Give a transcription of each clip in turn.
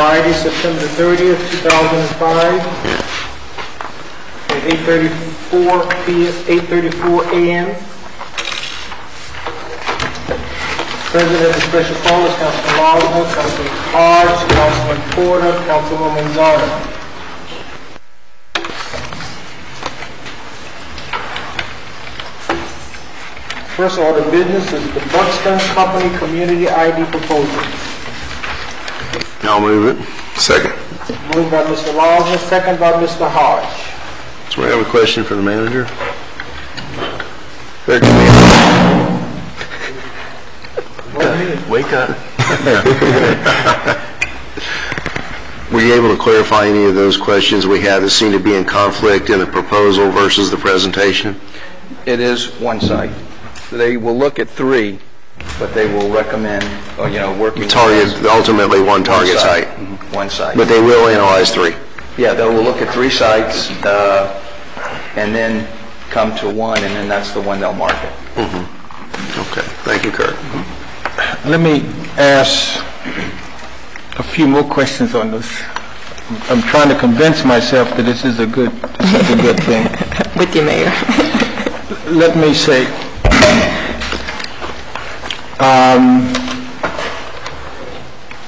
Friday, September 30th, 2005, at 8:34 a.m. President of the special call is Councilman Lawson, Councilman Hodge, Councilman Porter, Councilwoman Zarda. First order of business is the Buxton Company Community ID proposal. I'll move it. Second. Moved by Mr. Lawson, second by Mr. Hodge. So we have a question for the manager. Wake up. Were you able to clarify any of those questions we had that seem to be in conflict in the proposal versus the presentation? It is one site. They will look at three, but they will recommend, working target, ultimately one target site. One site. But they will analyze three. Yeah, they will look at three sites and then come to one, and then that's the one they'll market. Okay. Thank you, Kurt. Let me ask a few more questions on this. I'm trying to convince myself that this is a good thing. With you, Mayor. Let me say,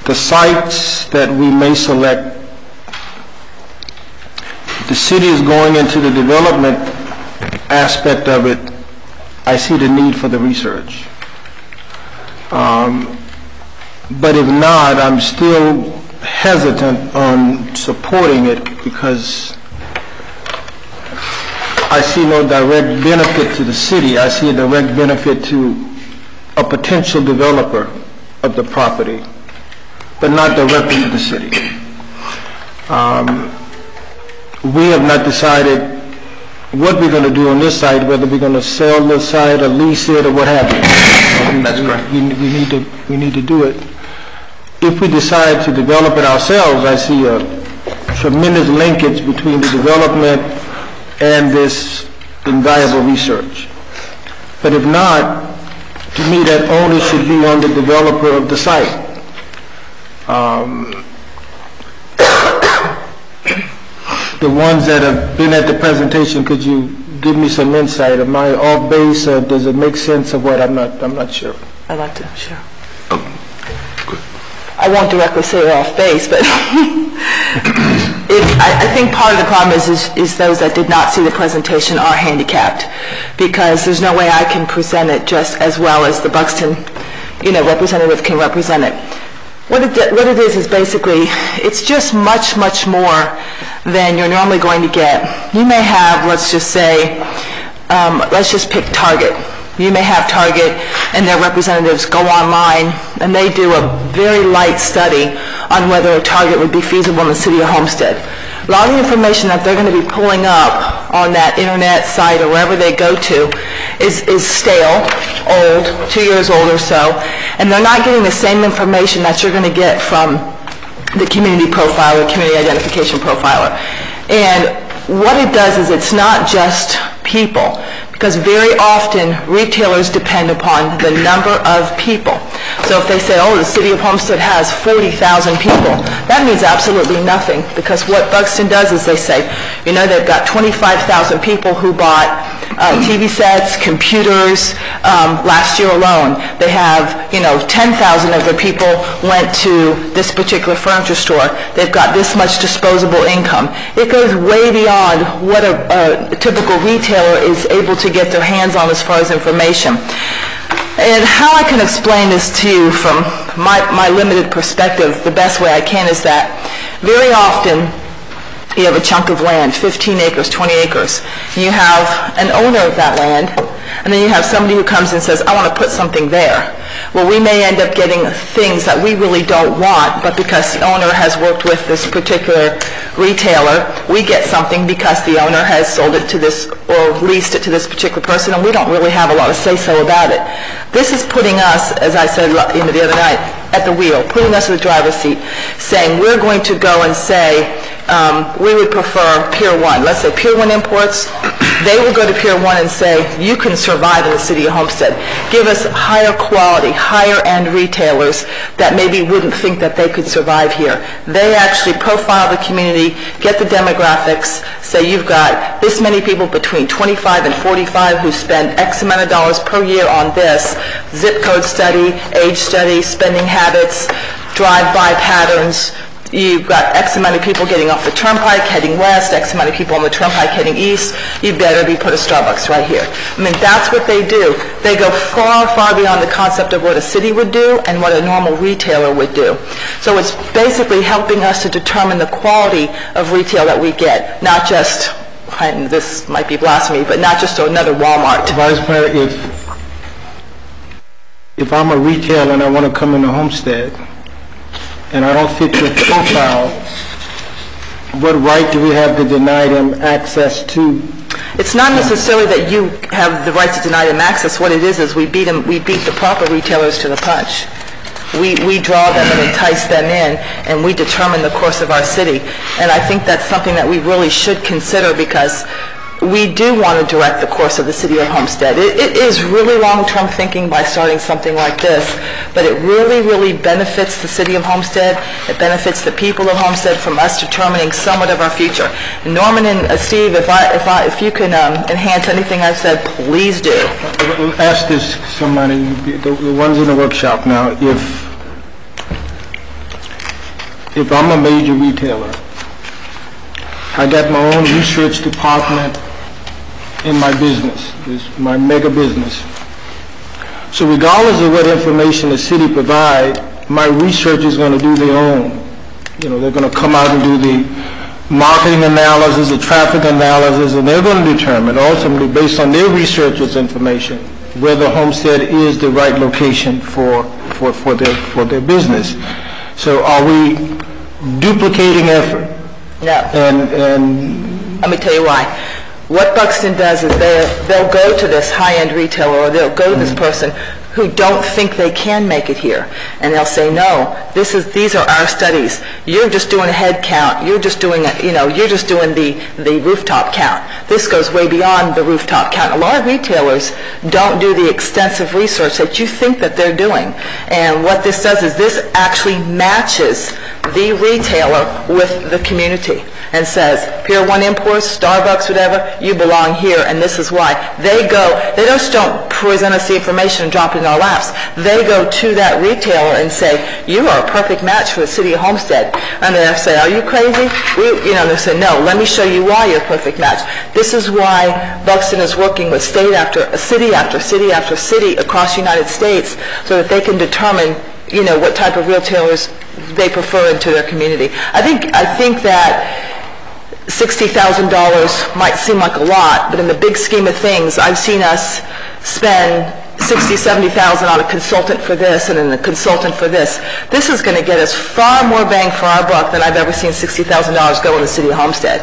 the sites that we may select, the city is going into the development aspect of it. I see the need for the research. But if not, I'm still hesitant on supporting it because I see no direct benefit to the city. I see a direct benefit to a potential developer of the property, but not directly to the city. We have not decided what we're going to do on this site, whether we're going to sell the site or lease it or what have you. That's correct. We need to do it. If we decide to develop it ourselves, I see a tremendous linkage between the development and this invaluable research. But if not, to me that onus should be on the developer of the site. The ones that have been at the presentation, could you give me some insight? Am I off base, or does it make sense of what? I'm not sure. I'd like to, sure. I won't directly say you're off base, but I think part of the problem is those that did not see the presentation are handicapped, because there's no way I can present it just as well as the Buxton, representative can represent it. What it is basically, it's just much, much more than you're normally going to get. You may have, let's just say, let's just pick Target. You may have Target and their representatives go online and they do a very light study on whether a Target would be feasible in the city of Homestead. A lot of the information that they're going to be pulling up on that internet site or wherever they go to is stale, old, 2 years old or so, and they're not getting the same information that you're going to get from the community profiler, community identification profiler. And what it does is it's not just people, because very often retailers depend upon the number of people. So if they say, oh, the city of Homestead has 40,000 people, that means absolutely nothing, because what Buxton does is they say, they've got 25,000 people who bought TV sets, computers, last year alone. They have, 10,000 of their people went to this particular furniture store. They've got this much disposable income. It goes way beyond what a typical retailer is able to get their hands on as far as information. And how I can explain this to you from my limited perspective, the best way I can, is that very often you have a chunk of land, 15 acres, 20 acres. You have an owner of that land, and then you have somebody who comes and says, I want to put something there. Well, we may end up getting things that we really don't want, but because the owner has worked with this particular retailer, we get something because the owner has sold it to this or leased it to this particular person, and we don't really have a lot of say-so about it. This is putting us, as I said the other night, at the wheel, putting us in the driver's seat, saying we're going to go and say, we would prefer Pier 1. Let's say Pier 1 Imports, they will go to Pier 1 and say, you can survive in the city of Homestead. Give us higher quality, higher end retailers that maybe wouldn't think that they could survive here. They actually profile the community, get the demographics, say you've got this many people between 25 and 45 who spend X amount of dollars per year on this, zip code study, age study, spending habits, drive-by patterns. You've got X amount of people getting off the turnpike, heading west, X amount of people on the turnpike heading east. You better be put a Starbucks right here. I mean, that's what they do. They go far, far beyond the concept of what a city would do and what a normal retailer would do. So it's basically helping us to determine the quality of retail that we get, not just, and this might be blasphemy, but not just another Walmart. Vice Mayor, if I'm a retailer and I want to come into Homestead, and I don't fit your profile, what right do we have to deny them access to? It's not necessarily that you have the right to deny them access. What it is we beat the proper retailers to the punch. We draw them and entice them in, and we determine the course of our city. And I think that's something that we really should consider, because we do want to direct the course of the city of Homestead. It is really long-term thinking by starting something like this, but it really, really benefits the city of Homestead. It benefits the people of Homestead from us determining somewhat of our future. Norman and Steve, if you can enhance anything I've said, please do. Ask this somebody, the ones in the workshop now, if I'm a major retailer, I got my own research department in my business, my mega business. So regardless of what information the city provides, my research is going to do their own. You know, they're going to come out and do the marketing analysis, the traffic analysis, and they're going to determine ultimately, based on their researchers' information, whether Homestead is the right location for their business. So are we duplicating effort? No. And let me tell you why. What Buxton does is they'll go to this high-end retailer, or they'll go to this person who don't think they can make it here, and they'll say, no, these are our studies. You're just doing a head count. You're just doing the rooftop count. This goes way beyond the rooftop count. A lot of retailers don't do the extensive research that you think that they're doing. And what this does is this actually matches the retailer with the community and says, Pier 1 Imports, Starbucks, whatever, you belong here, and this is why. They just don't present us the information and drop it in our laps. They go to that retailer and say, you are a perfect match for the city of Homestead. And they say, are you crazy? They say, no, let me show you why you're a perfect match. This is why Buxton is working with city after city after city across the United States, so that they can determine what type of retailers they prefer into their community. I think that $60,000 might seem like a lot, but in the big scheme of things, I've seen us spend $60,000, $70,000 on a consultant for this and then a consultant for this. This is going to get us far more bang for our buck than I've ever seen $60,000 go in the city of Homestead.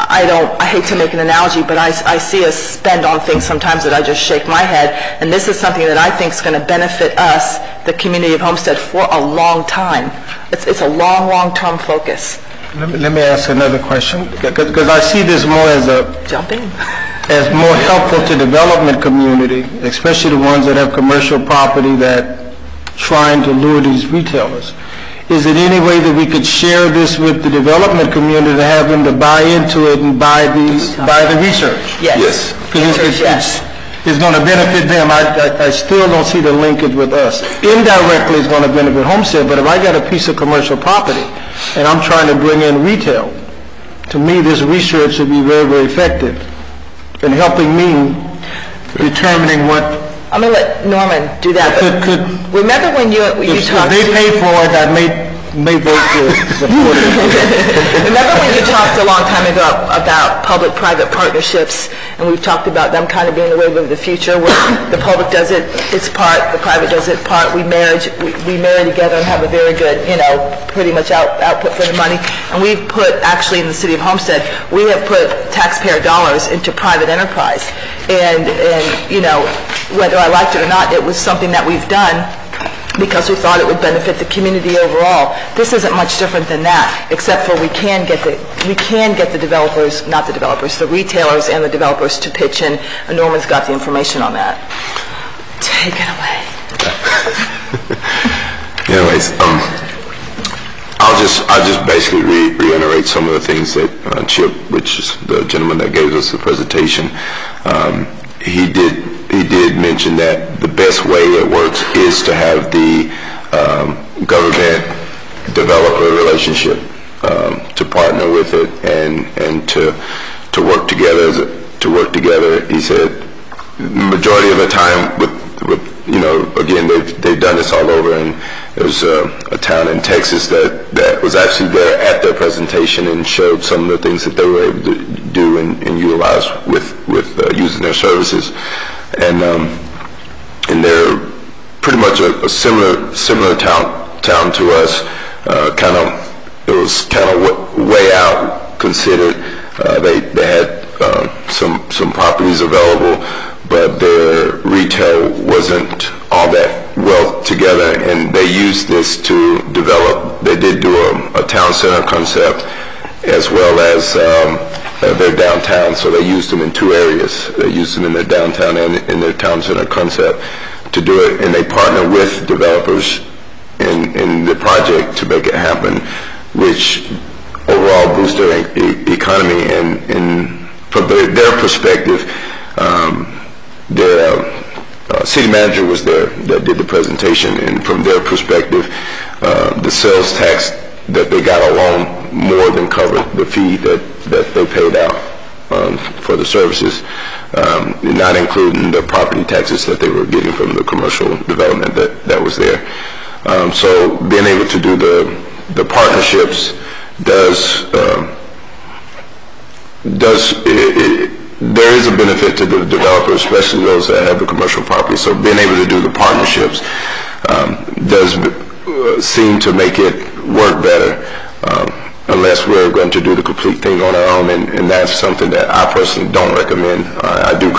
I hate to make an analogy, but I see us spend on things sometimes that I just shake my head, and this is something that I think is going to benefit us, the community of Homestead, for a long time. It's a long-term focus. Let me ask another question, because I see this more as as more helpful to development community, especially the ones that have commercial property that trying to lure these retailers. Is there any way that we could share this with the development community to have them to buy into it and buy the research? Yes. Because it's going to benefit them. I still don't see the linkage with us. Indirectly, it's going to benefit Homestead, but if I got a piece of commercial property and I'm trying to bring in retail, to me, this research would be very, very effective in helping me determining what. I'm going to let Norman do that. Remember when you talked... If they pay for it, I may vote to support it. Remember when you talked a long time ago about public-private partnerships, and we've talked about them kind of being the wave of the future, where the public does its part, the private does its part, we marry together and have a very good, pretty much output for the money. And we've put, actually in the city of Homestead, we have put taxpayer dollars into private enterprise. And whether I liked it or not, it was something that we've done. because we thought it would benefit the community overall. This isn't much different than that, except for we can get the developers, not the developers, the retailers and the developers to pitch in, and Norman's got the information on that. Take it away. Anyways, I'll just basically reiterate some of the things that Chip, which is the gentleman that gave us the presentation, he did mention that the best way it works is to have the government developer relationship, to partner with it and to work together. He said majority of the time with again, they've done this all over, and there's a town in Texas that was actually there at their presentation and showed some of the things that they were able to do and utilize with using their services, and they're pretty much a similar town to us. It was kind of way out considered. They had some properties available, but their retail wasn't all that well together, and they used this to develop. They did do a town center concept as well as their downtown, so they used them in two areas. They used them in their downtown and in their town center concept to do it, and they partner with developers in the project to make it happen, which overall boosts their economy. And from their perspective, their city manager was there that did the presentation, and from their perspective, the sales tax that they got alone more than covered the fee that they paid out for the services, not including the property taxes that they were getting from the commercial development that was there. So being able to do the partnerships there is a benefit to the developers, especially those that have the commercial property. So being able to do the partnerships does seem to make it work better, unless we're going to do the complete thing on our own, and that's something that I personally don't recommend. I do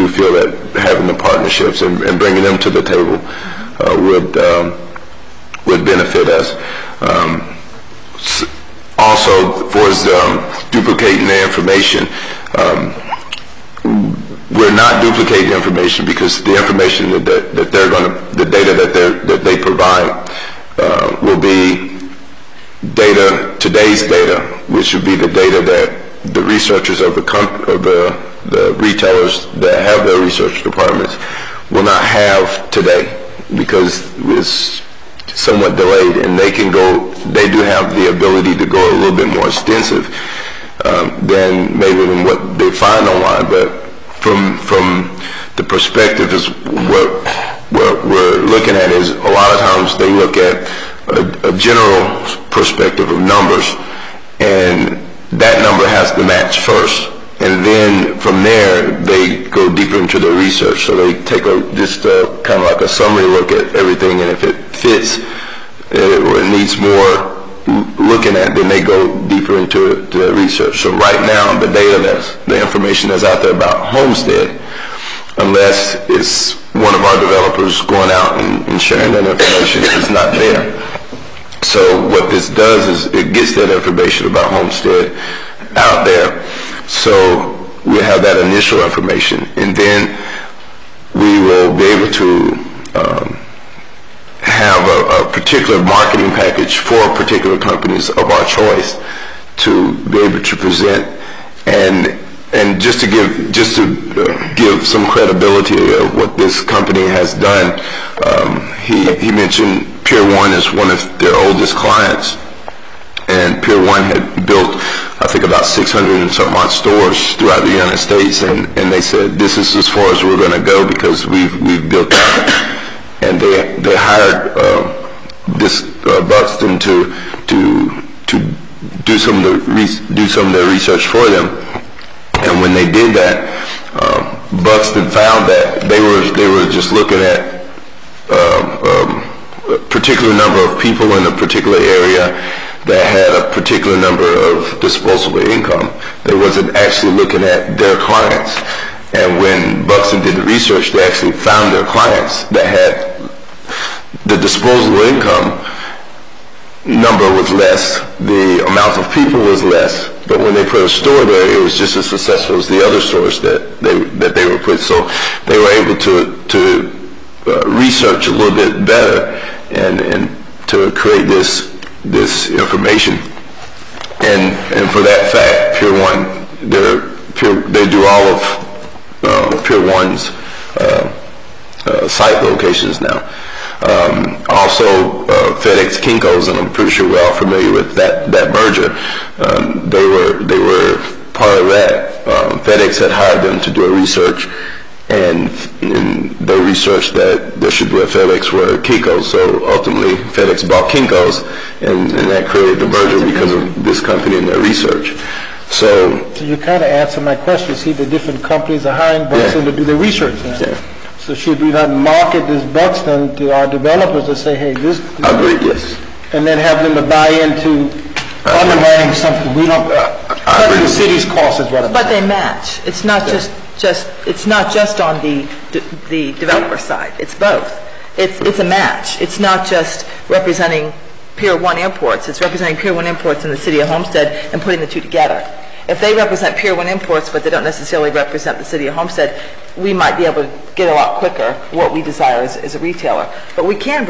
feel that having the partnerships and bringing them to the table would benefit us. Also, for duplicating the information, we're not duplicating information, because the information that they're going to, the data that they provide will be today's data, which would be the data that the researchers of the retailers that have their research departments will not have today, because it's somewhat delayed, and they do have the ability to go a little bit more extensive than what they find online. But from the perspective is what we're looking at is, a lot of times they look at a general perspective of numbers, and that number has to match first, and then from there they go deeper into their research. So they take just kind of like a summary look at everything, and if it fits or it needs more looking at, then they go deeper into the research. So right now, the information that's out there about Homestead, unless it's one of our developers going out and sharing that information, is not there. So what this does is it gets that information about Homestead out there. So we have that initial information, and then we will be able to have a particular marketing package for particular companies of our choice to be able to present, and just to give some credibility of what this company has done. He mentioned Pier 1 is one of their oldest clients, and Pier 1 had built, I think, about 600 and some odd stores throughout the United States, and they said, this is as far as we're going to go, because we've built that. And they hired this Buxton to do some of their research for them. And when they did that, Buxton found that they were just looking at a particular number of people in a particular area that had a particular number of disposable income. They wasn't actually looking at their clients. And when Buxton did the research, they actually found their clients that had the disposable income number was less, the amount of people was less, but when they put a store there, it was just as successful as the other stores that they were put. So they were able to research a little bit better and to create this information. And for that fact, Pier 1, they do all of Pier 1's site locations now. Also, FedEx Kinko's, and I'm pretty sure we're all familiar with that merger. They were part of that. FedEx had hired them to do a research, and they researched that there should be a FedEx where Kinko's. So ultimately, FedEx bought Kinko's, and that created the merger because of this company and their research. So you kind of answered my question. See, the different companies are hiring Buxton to do their research now. Yeah. So should we not market this Buxton to our developers to say, hey, this... I agree, yes. And then have them to buy into underwriting something. We don't... the city's cost is what I'm saying. But they match. It's not it's not just on the developer side. It's both. It's a match. It's not just representing Pier 1 imports. It's representing Pier 1 imports in the city of Homestead and putting the two together. If they represent Pier 1 imports, but they don't necessarily represent the city of Homestead, we might be able to get a lot quicker what we desire as a retailer. But we can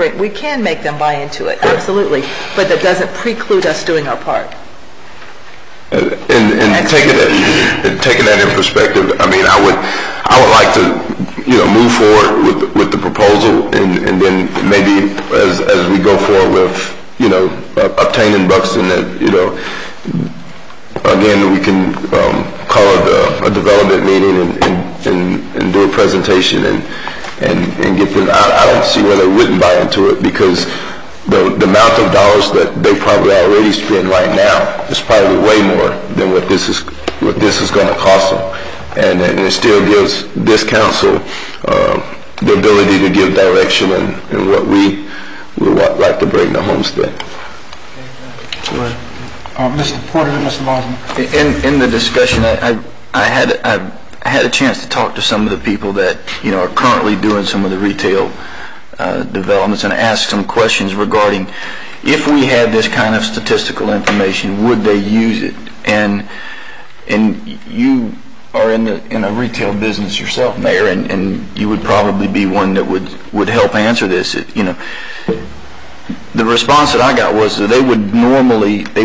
make them buy into it, absolutely. But that doesn't preclude us doing our part. And taking that in perspective, I mean, I would like to, move forward with the proposal, and then maybe as we go forward with, obtaining Buxton, again, we can call it a development meeting and do a presentation and get them. I don't see why they wouldn't buy into it, because the amount of dollars that they probably already spend right now is probably way more than what this is going to cost them, and it still gives this council the ability to give direction in what we would like to bring to Homestead. Mr. Porter and Mr. Mosman. In the discussion, I had a chance to talk to some of the people that are currently doing some of the retail developments, and ask some questions regarding if we had this kind of statistical information, would they use it? And you are in a retail business yourself, Mayor, and you would probably be one that would help answer this. The response that I got was that they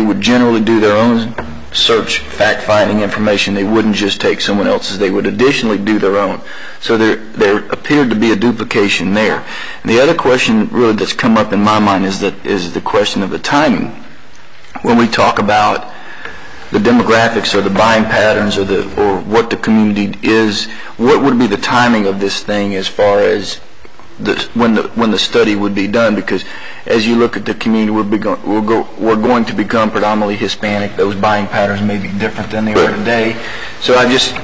would generally do their own search, fact-finding information. They wouldn't just take someone else's. They would additionally do their own. So there appeared to be a duplication there. And the other question really that's come up in my mind is the question of the timing. When we talk about the demographics or the buying patterns or what the community is, what would be the timing of this thing as far as when the study would be done? Because as you look at the community, we're going to become predominantly Hispanic. Those buying patterns may be different than they are today. So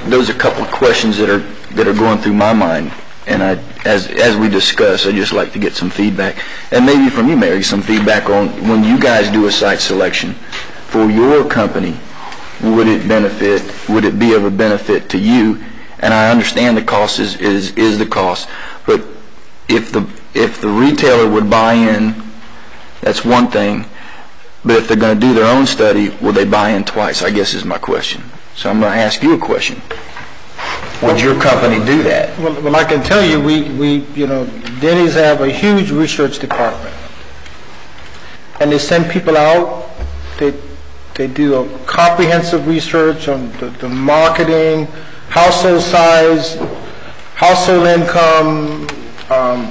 those are a couple of questions that are going through my mind. And as we discuss, I'd just like to get some feedback, and maybe from you, Mary, some feedback on when you guys do a site selection for your company. Would it be of a benefit to you? And I understand the cost is the cost, but if the retailer would buy in, that's one thing. But if they're going to do their own study, will they buy in twice? I guess is my question. So I'm going to ask you a question. Would your company do that? Well, I can tell you, we Denny's have a huge research department, and they send people out. They do a comprehensive research on the marketing, household size, household income,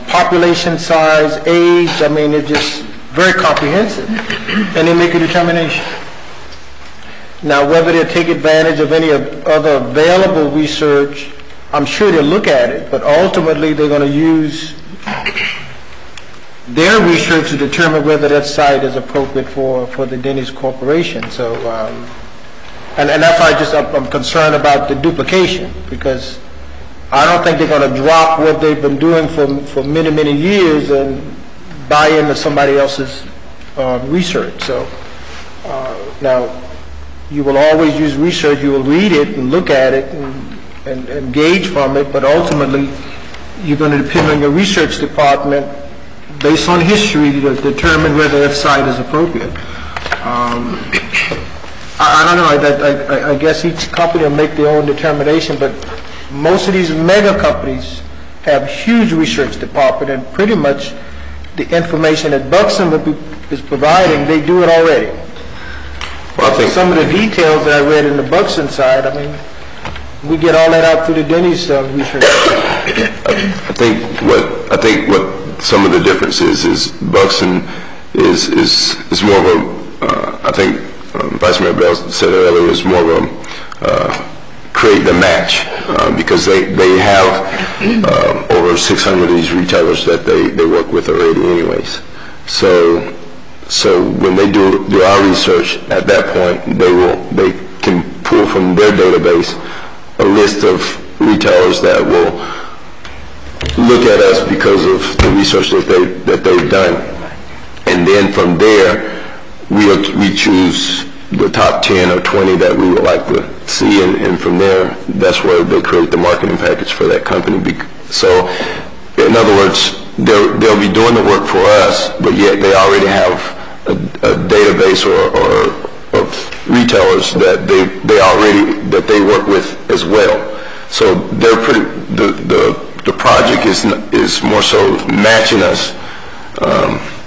population size, age. I mean, it's just very comprehensive, and they make a determination. Now, whether they take advantage of any other available research, I'm sure they'll look at it, but ultimately they're going to use their research to determine whether that site is appropriate for the Denny's Corporation. So, and that's why I'm concerned about the duplication, because I don't think they're going to drop what they've been doing for many, many years and buy into somebody else's research. So now, you will always use research. You will read it and look at it and gauge from it, but ultimately you're going to depend on your research department based on history, to determine whether that site is appropriate. I don't know, I guess each company will make their own determination, but most of these mega companies have huge research department, and pretty much the information that Buxton is providing, they do it already. Well, I think Some of the details that I read in the Buxton side, I mean, we get all that out through the Denny's research. I think what some of the difference is Buxton is more of a, I think Vice Mayor Bell said earlier, is more of a create the match, because they have over 600 of these retailers that they work with already anyways. So when they do our research, at that point they can pull from their database a list of retailers that will look at us because of the research that they've done, and then from there we choose the top 10 or 20 that we would like to see, and from there that's where they create the marketing package for that company. So in other words, they'll be doing the work for us, but yet they already have a database or of retailers that they work with as well. So they're the project is more so matching us.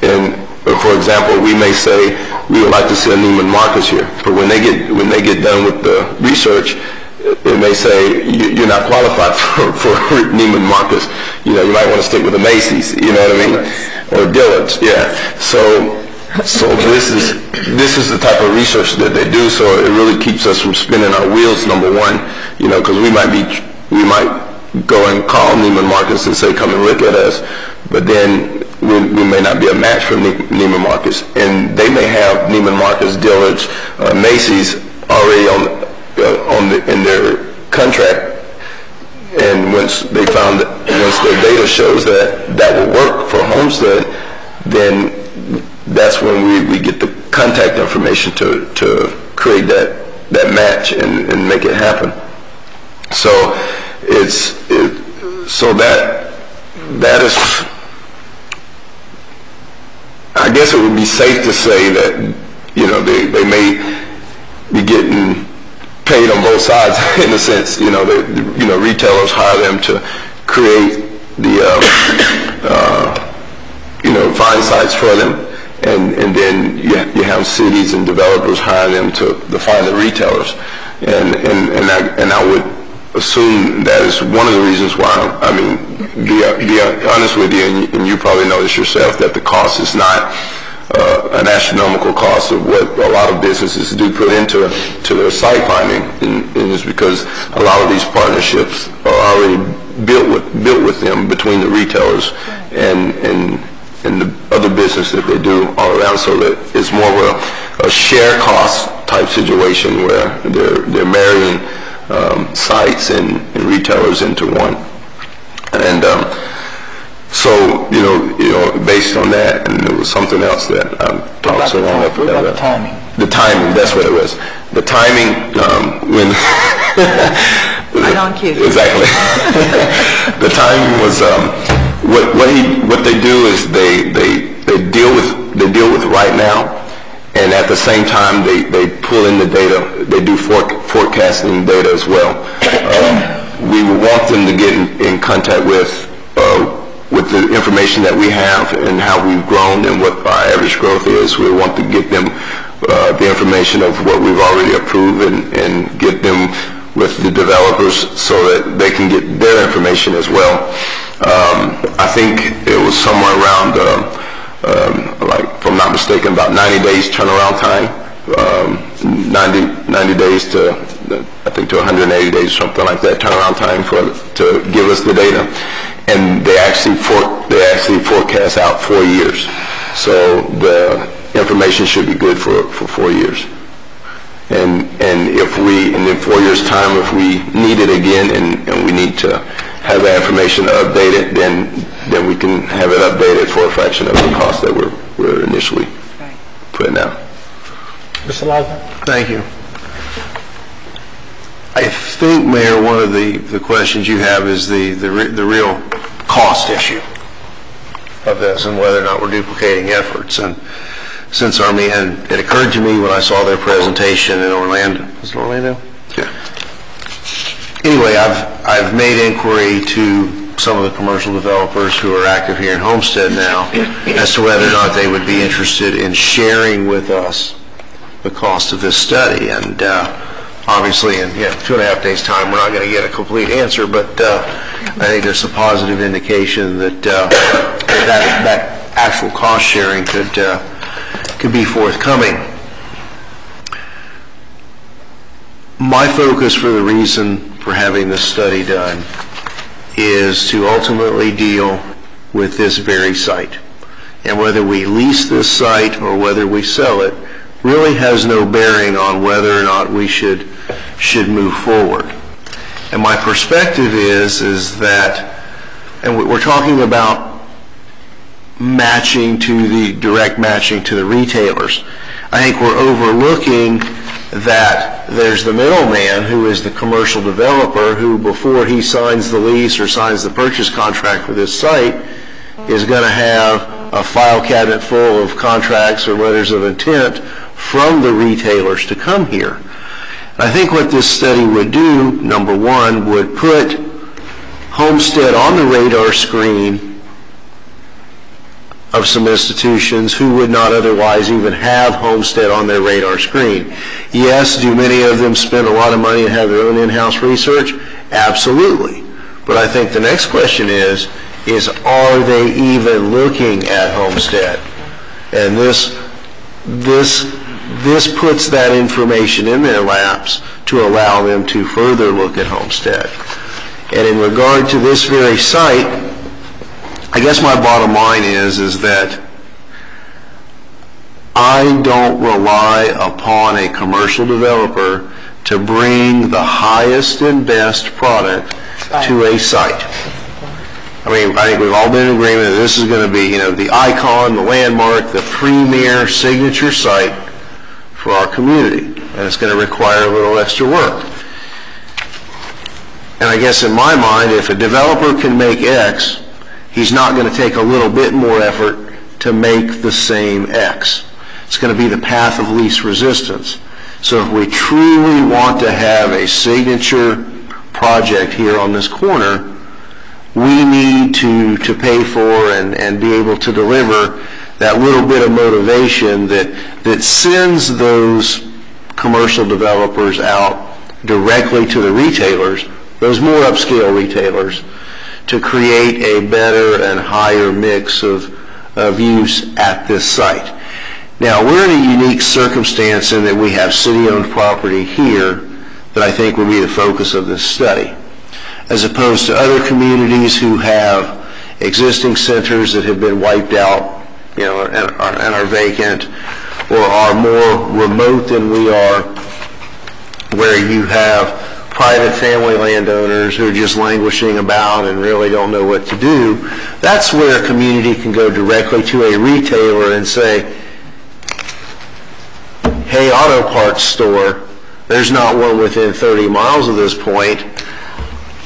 And for example, we may say we would like to see a Neiman Marcus here, but when they get done with the research, it may say you're not qualified for Neiman Marcus. You might want to stick with the Macy's. You know what I mean? Or Dillard's. Yeah. So this is the type of research that they do. So it really keeps us from spinning our wheels. Number one, because we might go and call Neiman Marcus and say, come and look at us, but then we may not be a match for Neiman Marcus, and they may have Neiman Marcus, Dillard's, Macy's already in their contract, and once their data shows that will work for Homestead, then that's when we get the contact information to create that match and make it happen. So that is, I guess it would be safe to say that they may be getting paid on both sides in a sense. Retailers hire them to create the find sites for them, and then you have cities and developers hire them to find the retailers, and I would assume that is one of the reasons why. I mean, be honest with you, and you probably know this yourself, that the cost is not an astronomical cost of what a lot of businesses do put into their site finding, and it's because a lot of these partnerships are already built with them between the retailers and the other business that they do all around, so that it's more of a share cost type situation where they're marrying sites and retailers into one. And so based on that, and there was something else that I talked so long about. What about the timing? The timing, that's what it was. The timing when Right on cue. Exactly. The timing was what they do is they deal with right now, and at the same time they pull in the data. They do forecasting data as well. We want them to get in contact with the information that we have and how we've grown and what our average growth is. We want to get them the information of what we've already approved and get them with the developers so that they can get their information as well. I think it was somewhere around, if I'm not mistaken, about 90 days turnaround time, 90 days to, I think, to 180 days, something like that, turnaround time to give us the data. And they actually forecast out 4 years. So the information should be good for 4 years. And if in 4 years' time, if we need it again and we need to have that information updated, then we can have it updated for a fraction of the cost that we're initially putting out. Mr. Laza? Thank you. I think, Mayor, one of the questions you have is the real cost issue. of this and whether or not we're duplicating efforts. And since and it occurred to me when I saw their presentation in Orlando. Was it Orlando? Yeah. Anyway, I've made inquiry to some of the commercial developers who are active here in Homestead now as to whether or not they would be interested in sharing with us the cost of this study. And obviously in 2.5 days' time we're not going to get a complete answer, but I think there's a positive indication that that actual cost sharing could be forthcoming. My focus for the reason for having this study done is to ultimately deal with this very site. And whether we lease this site or whether we sell it really has no bearing on whether or not we should move forward. And my perspective is that, and we're talking about direct matching to the retailers. I think we're overlooking that there's the middleman who is the commercial developer who, before he signs the lease or signs the purchase contract for this site, is going to have a file cabinet full of contracts or letters of intent from the retailers to come here. I think what this study would do, number one, would put Homestead on the radar screen of some institutions who would not otherwise even have Homestead on their radar screen. Yes, do many of them spend a lot of money and have their own in-house research? Absolutely. But I think the next question is are they even looking at Homestead? And this puts that information in their laps to allow them to further look at Homestead. And in regard to this very site, I guess my bottom line is that I don't rely upon a commercial developer to bring the highest and best product to a site. I mean, I think we've all been in agreement that this is going to be, the icon, the landmark, the premier signature site for our community, and it's going to require a little extra work. And I guess in my mind, if a developer can make X, he's not going to take a little bit more effort to make the same X. It's going to be the path of least resistance. So if we truly want to have a signature project here on this corner, we need to pay for and be able to deliver that little bit of motivation that sends those commercial developers out directly to the retailers, those more upscale retailers, to create a better and higher mix of use at this site. Now, we're in a unique circumstance in that we have city-owned property here that I think will be the focus of this study, as opposed to other communities who have existing centers that have been wiped out, and are vacant, or are more remote than we are, where you have private family landowners who are just languishing about and really don't know what to do. That's where a community can go directly to a retailer and say, hey, auto parts store, there's not one within 30 miles of this point.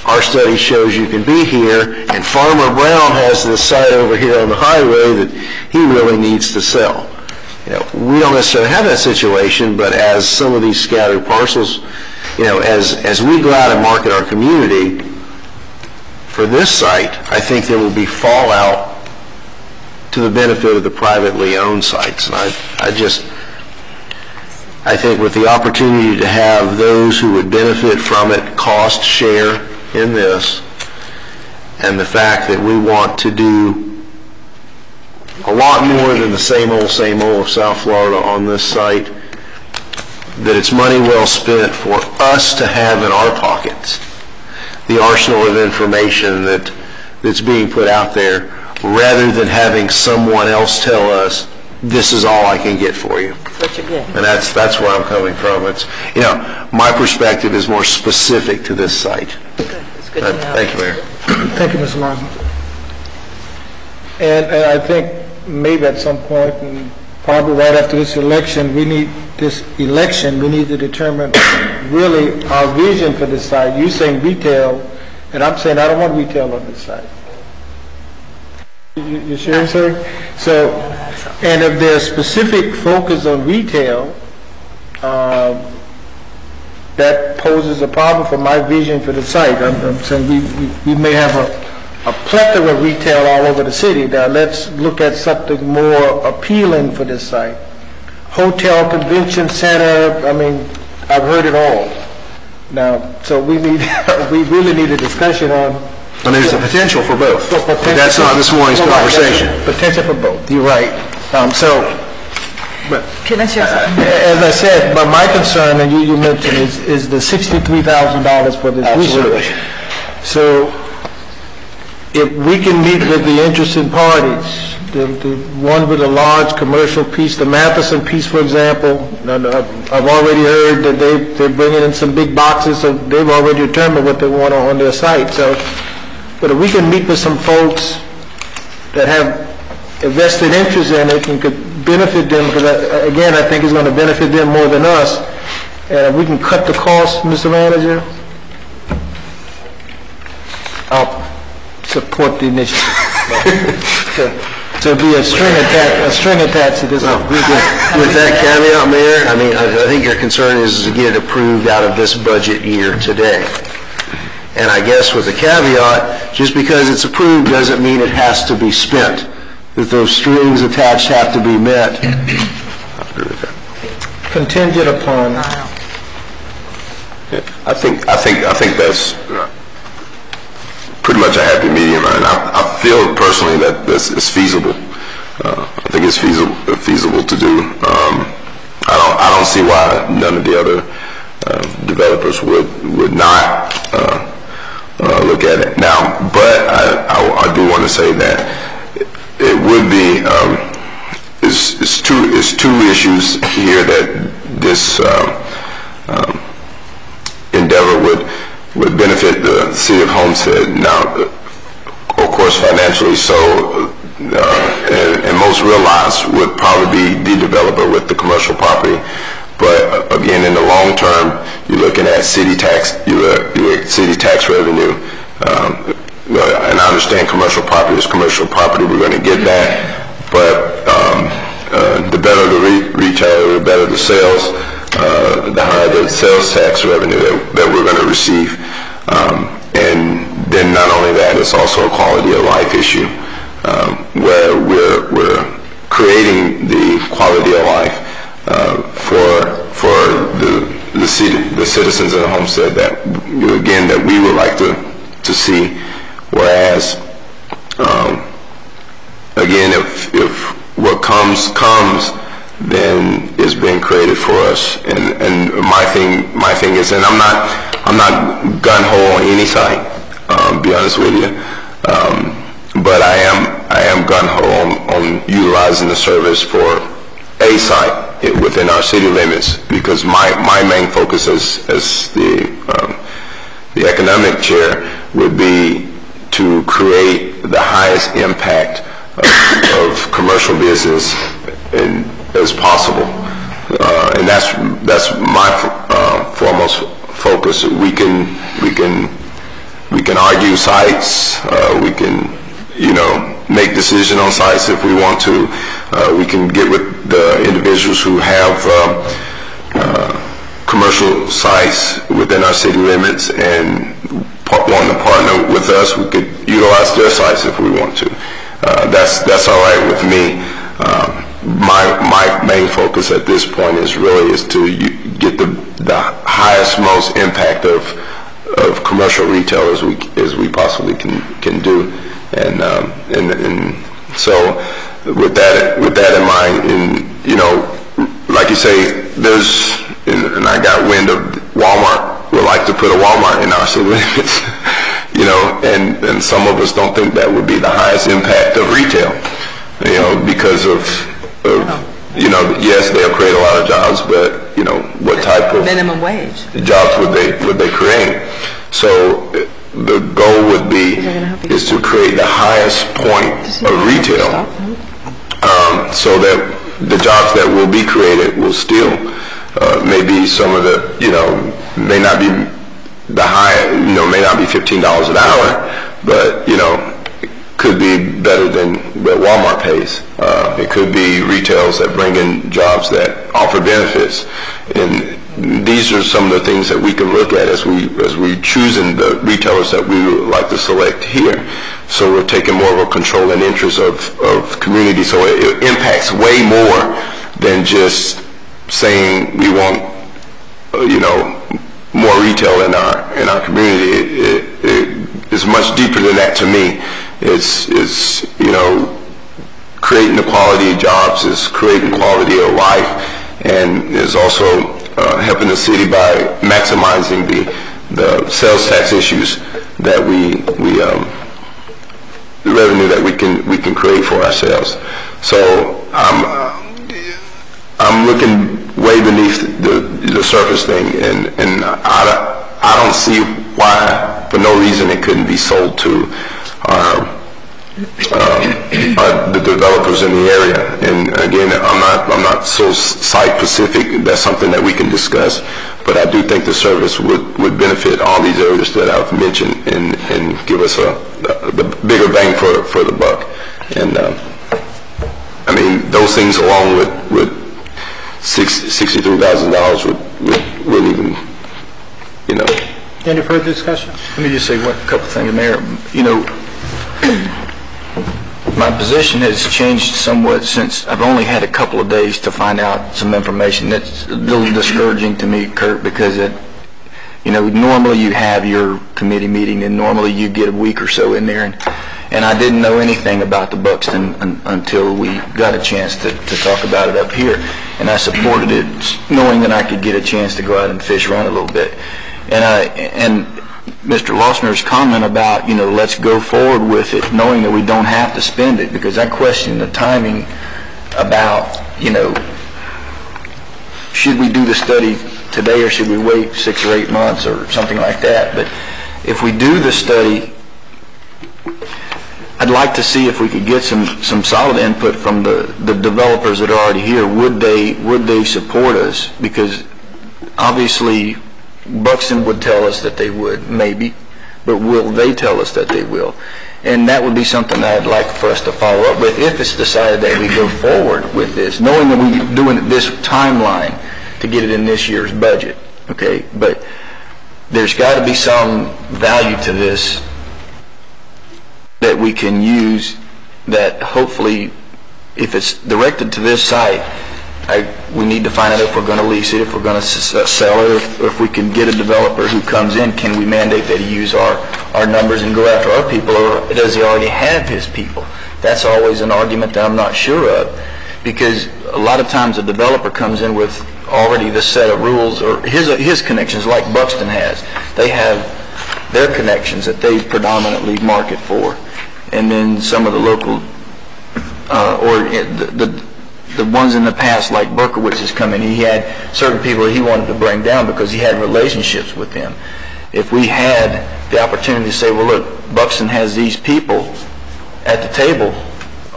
Our study shows you can be here, and Farmer Brown has this site over here on the highway that he really needs to sell. We don't necessarily have that situation, but as some of these scattered parcels, as we go out and market our community for this site, I think there will be fallout to the benefit of the privately owned sites. And I think with the opportunity to have those who would benefit from it cost share in this, and the fact that we want to do a lot more than the same old of South Florida on this site, that it's money well spent for us to have in our pockets the arsenal of information that's being put out there, rather than having someone else tell us, this is all I can get for you. And that's where I'm coming from. It's, my perspective is more specific to this site. It's good to know. Thank you, Mayor. Thank you, Mr. Martin. And I think maybe at some point, and probably right after this election, we need to determine really our vision for this site. You're saying retail, and I'm saying I don't want retail on this site. You see what I'm saying? So, and if there's specific focus on retail, that poses a problem for my vision for the site. I'm saying we may have a plethora of retail all over the city. Now let's look at something more appealing for this site. Hotel, convention center, I mean, I've heard it all. Now, so we really need a discussion on. And there's the potential for both. But that's not this morning's Well, right, conversation. Potential for both, you're right. But Can I share something? as I said, but my concern, and you mentioned, is the $63,000 for this Absolutely. research. So if we can meet with the interested parties, the one with a large commercial piece, the Matheson piece, for example, I've already heard that they're bringing in some big boxes, so they've already determined what they want on their site. So, but if we can meet with some folks that have a vested interest in it and could benefit them, because again, I think it's going to benefit them more than us, and if we can cut the cost, Mr. Manager, I'll support the initiative. So it'll be a string attached to this. With that caveat, Mayor, I mean, I think your concern is to get it approved out of this budget year today. And I guess with the caveat, just because it's approved doesn't mean it has to be spent. That those strings attached have to be met. Contingent upon. I think that's pretty much a happy medium, and I feel personally that this is feasible. I think it's feasible to do. I don't see why none of the other developers would not look at it now. But I do want to say that it would be it's two issues here that this endeavor would benefit the city of Homestead. Now, of course, financially so, and most realized would probably be the developer with the commercial property. But again, in the long term, you're looking at city tax. You're at city tax revenue. And I understand commercial property is commercial property. We're going to get that, but the better the retailer, the better the sales, the higher the sales tax revenue that we're going to receive. And then not only that, it's also a quality of life issue, where we're creating the quality of life for the citizens of the Homestead that we would like to see. Whereas, again, if what comes, then it's been created for us. And my thing is, and I'm not gun ho on any site, be honest with you, but I am gun ho on utilizing the service for a site within our city limits, because my main focus as the economic chair would be to create the highest impact of commercial business as possible, and that's my foremost focus. We can argue sites. We can make decisions on sites if we want to. We can get with the individuals who have commercial sites within our city limits and want to partner with us. We could utilize their sites if we want to. That's all right with me. My main focus at this point is to get the highest, most impact of commercial retail as we possibly can do, and so with that in mind, and like you say, and I got wind of Walmart would like to put a Walmart in our city limits, and some of us don't think that would be the highest impact of retail, because of yes, they'll create a lot of jobs, but what type of Minimum wage. jobs would they create? So the goal would be is to create the highest point of retail, so that the jobs that will be created will still maybe some of the may not be the high, may not be $15 an hour, but could be better than what Walmart pays. It could be retails that bring in jobs that offer benefits. And these are some of the things that we can look at as we choosing the retailers that we would like to select here. So we're taking more of a control and interest of community. So it impacts way more than just saying we want, more retail in our community. It's much deeper than that to me. It's creating the quality of jobs, it's creating quality of life, and is also helping the city by maximizing the sales tax issues that the revenue that we can create for ourselves. So I'm looking way beneath the surface thing, and I don't see why, for no reason, it couldn't be sold to the developers in the area. And again, I'm not so site specific. That's something that we can discuss. But I do think the service would benefit all these areas that I've mentioned and give us the bigger bang for the buck. And I mean, those things along with $63,000 wouldn't even, Any further discussion? Let me just say a couple things, Mayor. My position has changed somewhat since I've only had a couple of days to find out some information. That's a little discouraging to me, Kurt, because normally you have your committee meeting and normally you get a week or so in there, and I didn't know anything about the Buxton until we got a chance to talk about it up here, and I supported it knowing that I could get a chance to go out and fish around a little bit. And Mr. Lossner's comment about, let's go forward with it, knowing that we don't have to spend it, because I question the timing about, should we do the study today or should we wait 6 or 8 months or something like that. But if we do the study, I'd like to see if we could get some solid input from the developers that are already here. Would they support us? Because obviously Buxton would tell us that they would, maybe, but will they tell us that they will? And that would be something that I'd like for us to follow up with if it's decided that we go forward with this, knowing that we're doing this timeline to get it in this year's budget, okay? But there's got to be some value to this that we can use, that hopefully, if it's directed to this site, we need to find out if we're going to lease it, if we're going to sell it, or if we can get a developer who comes in, can we mandate that he use our numbers and go after our people, or does he already have his people? That's always an argument that I'm not sure of, because a lot of times a developer comes in with already the set of rules, or his connections, like Buxton has. They have their connections that they predominantly market for, and then some of the local, the ones in the past, like Berkowitz has come in, he had certain people that he wanted to bring down because he had relationships with them. If we had the opportunity to say, well, look, Buxton has these people at the table,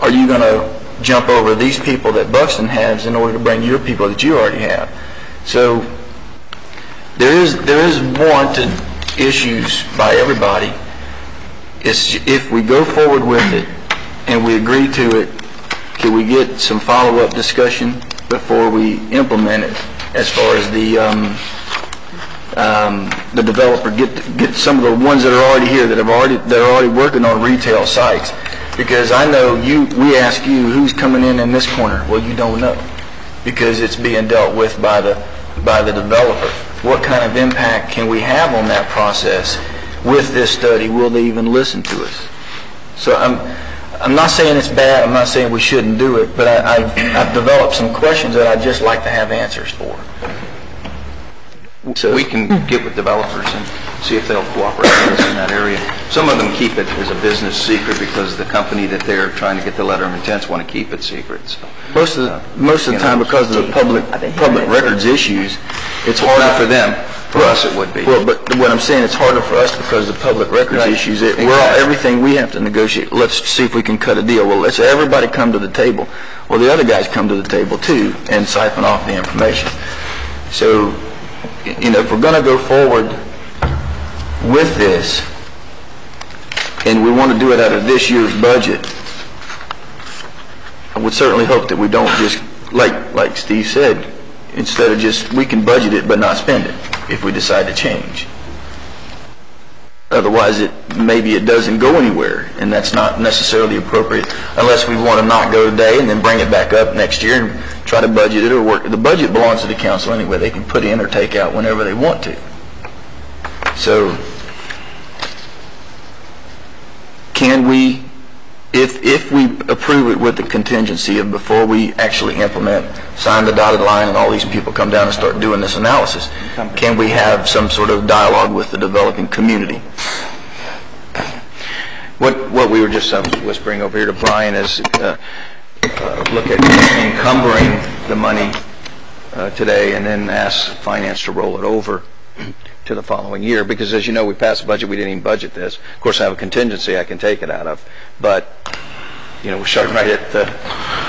are you going to jump over these people that Buxton has in order to bring your people that you already have? So there is warranted issues by everybody. It's, if we go forward with it and we agree to it, can we get some follow-up discussion before we implement it, as far as the developer, get some of the ones that are already here, that are already working on retail sites? Because I know we ask you, who's coming in this corner? Well, you don't know, because it's being dealt with by the developer. What kind of impact can we have on that process with this study? Will they even listen to us? So I'm not saying it's bad, I'm not saying we shouldn't do it, but I've developed some questions that I'd just like to have answers for. So we can get with developers and see if they'll cooperate with us in that area. Some of them keep it as a business secret because the company that they're trying to get the letter of intent want to keep it secret. So, most of the time, because of the public records issues, it's harder for them. For us, it would be. Well, but what I'm saying, it's harder for us because of the public records issues. Everything we have to negotiate. Let's see if we can cut a deal. Well, let's everybody come to the table. Well, the other guys come to the table too and siphon off the information. So, if we're going to go forward with this, and we want to do it out of this year's budget, I would certainly hope that we don't just, like Steve said, instead of just, we can budget it but not spend it if we decide to change. Otherwise, maybe it doesn't go anywhere, and that's not necessarily appropriate unless we want to not go today and then bring it back up next year and try to budget it or work. The budget belongs to the council anyway. They can put in or take out whenever they want to. So, can we, if we approve it with the contingency of before we actually implement, sign the dotted line and all these people come down and start doing this analysis, can we have some sort of dialogue with the developing community? What we were just whispering over here to Brian is look at encumbering the money today and then ask finance to roll it over to the following year, because as you know, we passed a budget, we didn't even budget this. Of course, I have a contingency I can take it out of, but we're starting right at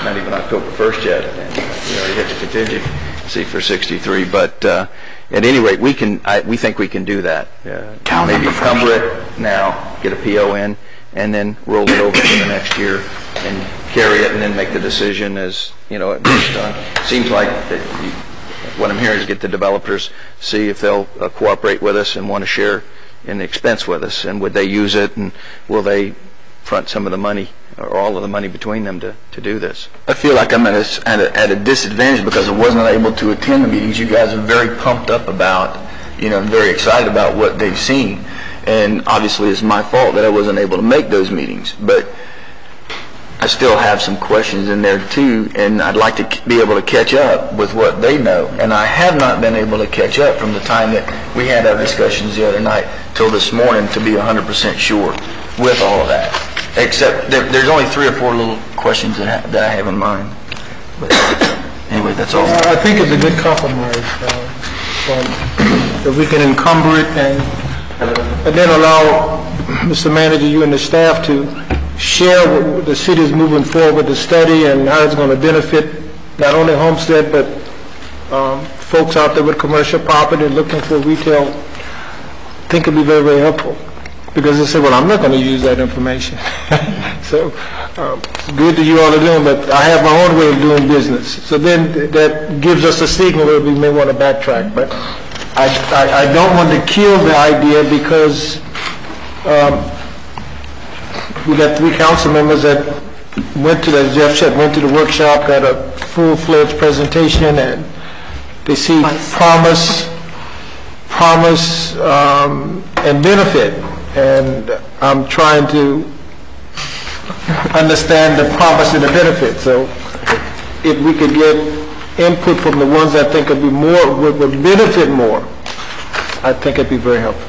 not even October 1st yet, and we already hit the contingency for 63. But at any rate, we think we can do that. Maybe encumber it now, get a PO in, and then roll it over to the next year and carry it, and then make the decision as based on. Seems like that. What I'm hearing is get the developers, see if they'll cooperate with us and want to share in the expense with us, and would they use it, and will they front some of the money or all of the money between them to do this. I feel like I'm at a disadvantage because I wasn't able to attend the meetings. You guys are very pumped up about, very excited about what they've seen, and obviously it's my fault that I wasn't able to make those meetings, but I still have some questions in there too, and I'd like to be able to catch up with what they know. And I have not been able to catch up from the time that we had our discussions the other night till this morning to be 100% sure with all of that. Except there's only 3 or 4 little questions that I have in mind. But anyway, that's all. I think it's a good compromise. If we can encumber it and then allow Mr. Manager, you and the staff to share what the city is moving forward with the study and how it's going to benefit not only Homestead but folks out there with commercial property looking for retail. I think it'd be very, very helpful, because they say, well, I'm not going to use that information. So good that you all are doing, but I have my own way of doing business. So then that gives us a signal that we may want to backtrack. But I don't want to kill the idea, because we got 3 council members that went to, as Jeff said, went to the workshop, got a full-fledged presentation, and they see promise and benefit. And I'm trying to understand the promise and the benefit. So if we could get input from the ones that I think would benefit more, I think it'd be very helpful.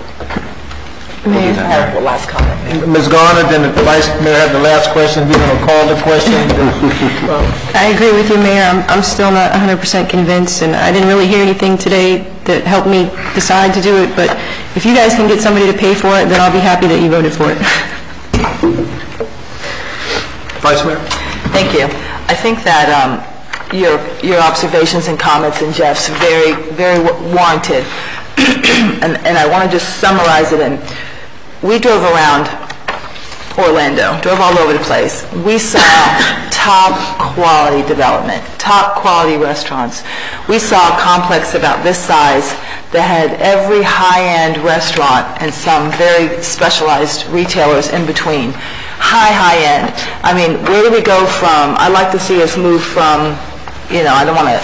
Mayor, have the last comment. Ms. Garner, then the Vice Mayor had the last question. We're going to call the question. I agree with you, Mayor. I'm still not 100% convinced, and I didn't really hear anything today that helped me decide to do it, but if you guys can get somebody to pay for it, then I'll be happy that you voted for it. Vice Mayor? Thank you. I think that your observations and comments and Jeff's very, very warranted. and I want to just summarize it in. We drove around Orlando, drove all over the place. We saw top quality development, top quality restaurants. We saw a complex about this size that had every high-end restaurant and some very specialized retailers in between. High-end. I mean, where do we go from? I'd like to see us move from, I don't want to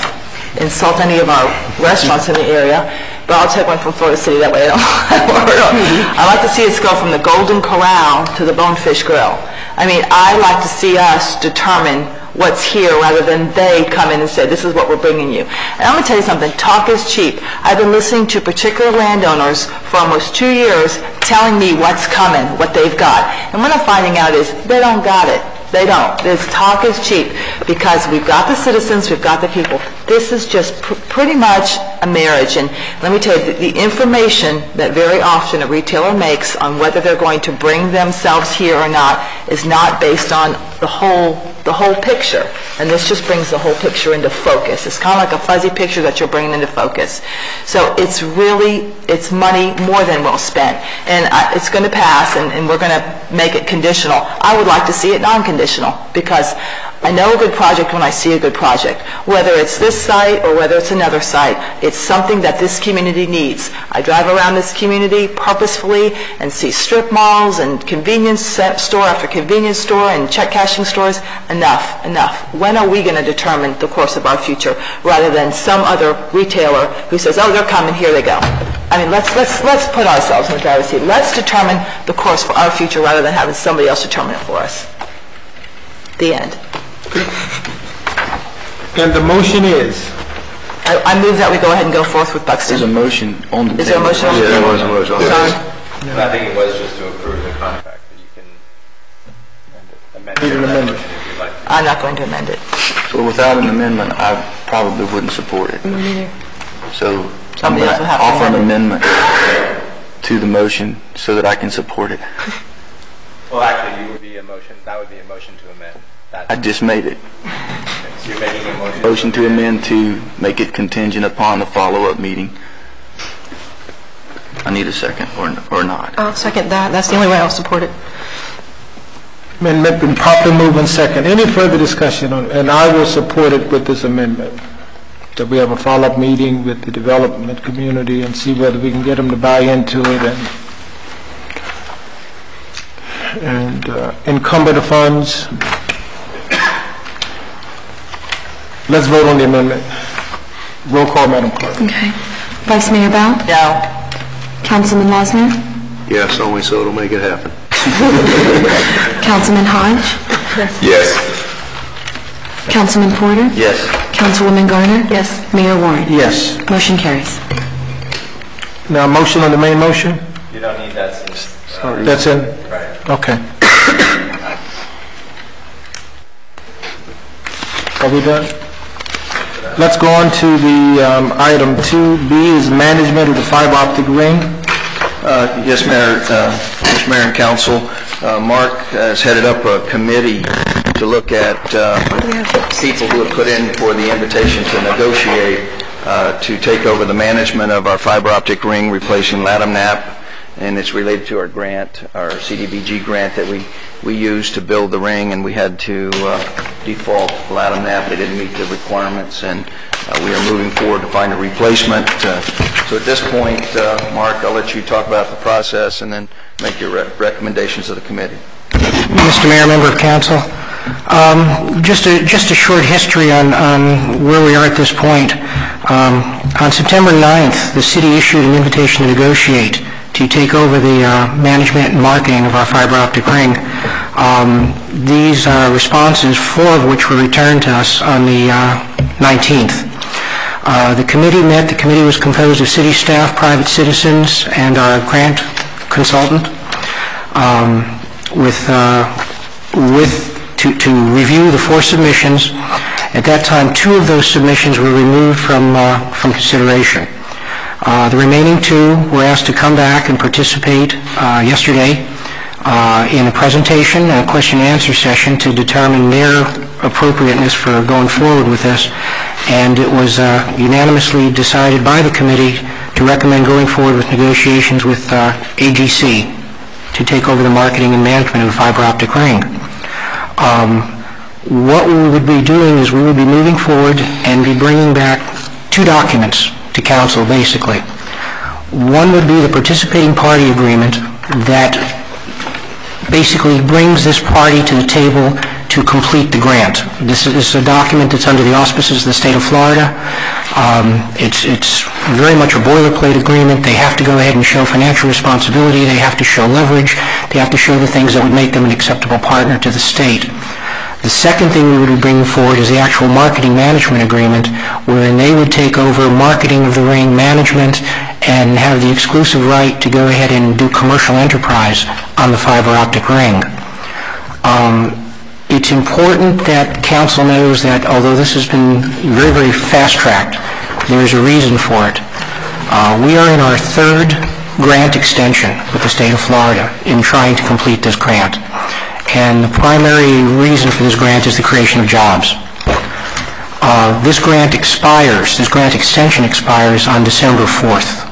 insult any of our restaurants in the area, but I'll take one from Florida City, that way I don't. I'd like to see us go from the Golden Corral to the Bonefish Grill. I mean, I'd like to see us determine what's here rather than they come in and say, this is what we're bringing you. And I'm going to tell you something, talk is cheap. I've been listening to particular landowners for almost 2 years telling me what's coming, what they've got. And what I'm finding out is they don't got it. They don't. This talk is cheap, because we've got the citizens, we've got the people. This is just pretty much a marriage. And let me tell you, the information that very often a retailer makes on whether they're going to bring themselves here or not is not based on the whole picture. And this just brings the whole picture into focus. It's kind of like a fuzzy picture that you're bringing into focus. So it's money more than well spent. And it's going to pass, and we're going to make it conditional. I would like to see it non-conditional, because I know a good project when I see a good project. Whether it's this site or whether it's another site, it's something that this community needs. I drive around this community purposefully and see strip malls and convenience store after convenience store and check cashing stores. Enough, enough. When are we going to determine the course of our future, rather than some other retailer who says, oh, they're coming, here they go. I mean, let's put ourselves in the driver's seat. Let's determine the course for our future rather than having somebody else determine it for us. The end. And the motion is? I move that we go ahead and go forth with Buxton. There's a motion on the table. Is there a motion on the table? Yeah, there was a motion on the table. Sorry. I think it was just to approve the contract, but you can amend your motion if you'd like. I'm not going to amend it. So without an amendment, I probably wouldn't support it. So I'm Somebody going else to will have to offer an amend amendment to the motion so that I can support it. Well, actually, that would be a motion to amend. I just made it. So you're making a motion. Motion to amend to make it contingent upon the follow-up meeting. I need a second or not. I'll second that. That's the only way I'll support it. Amendment been properly moved and second. Any further discussion on it? And I will support it with this amendment, that we have a follow-up meeting with the development community and see whether we can get them to buy into it and encumber the funds. Let's vote on the amendment. Roll call, Madam Clerk. Okay. Vice Mayor Bell? No. Councilman Losner? Yes, only so it'll make it happen. Councilman Hodge? Yes. Councilman Porter? Yes. Councilwoman Garner? Yes. Mayor Warren? Yes. Motion carries. Now, motion on the main motion? You don't need that since. That's in? Right. Okay. Are we done? Let's go on to the item 2B, is management of the fiber optic ring. Yes, Mayor, Mr. Mayor and Council, Mark has headed up a committee to look at people who have put in for the invitation to negotiate to take over the management of our fiber optic ring, replacing Latham Knapp, and it's related to our grant, our CDBG grant that we used to build the ring, and we had to default Latham Knapp. They didn't meet the requirements, and we are moving forward to find a replacement. So at this point, Mark, I'll let you talk about the process and then make your recommendations to the committee. Mr. Mayor, member of council, just a short history on where we are at this point. On September 9th, the city issued an invitation to negotiate to take over the management and marketing of our fiber optic ring. These responses, 4 of which were returned to us on the 19th. The committee met. The committee was composed of city staff, private citizens, and our grant consultant to review the 4 submissions. At that time, 2 of those submissions were removed from consideration. The remaining 2 were asked to come back and participate yesterday in a presentation and a question and answer session to determine their appropriateness for going forward with this. And it was unanimously decided by the committee to recommend going forward with negotiations with AGC to take over the marketing and management of the fiber optic ring. What we would be doing is we would be moving forward and be bringing back 2 documents to council, basically. One would be the participating party agreement that basically brings this party to the table to complete the grant. This is a document that's under the auspices of the state of Florida. It's very much a boilerplate agreement. They have to go ahead and show financial responsibility. They have to show leverage. They have to show the things that would make them an acceptable partner to the state. The second thing we would be bringing forward is the actual marketing management agreement, wherein they would take over marketing of the ring, management, and have the exclusive right to go ahead and do commercial enterprise on the fiber optic ring. It's important that council knows that although this has been very, very fast-tracked, there's a reason for it. We are in our 3rd grant extension with the state of Florida in trying to complete this grant. And the primary reason for this grant is the creation of jobs. This grant extension expires on December 4th.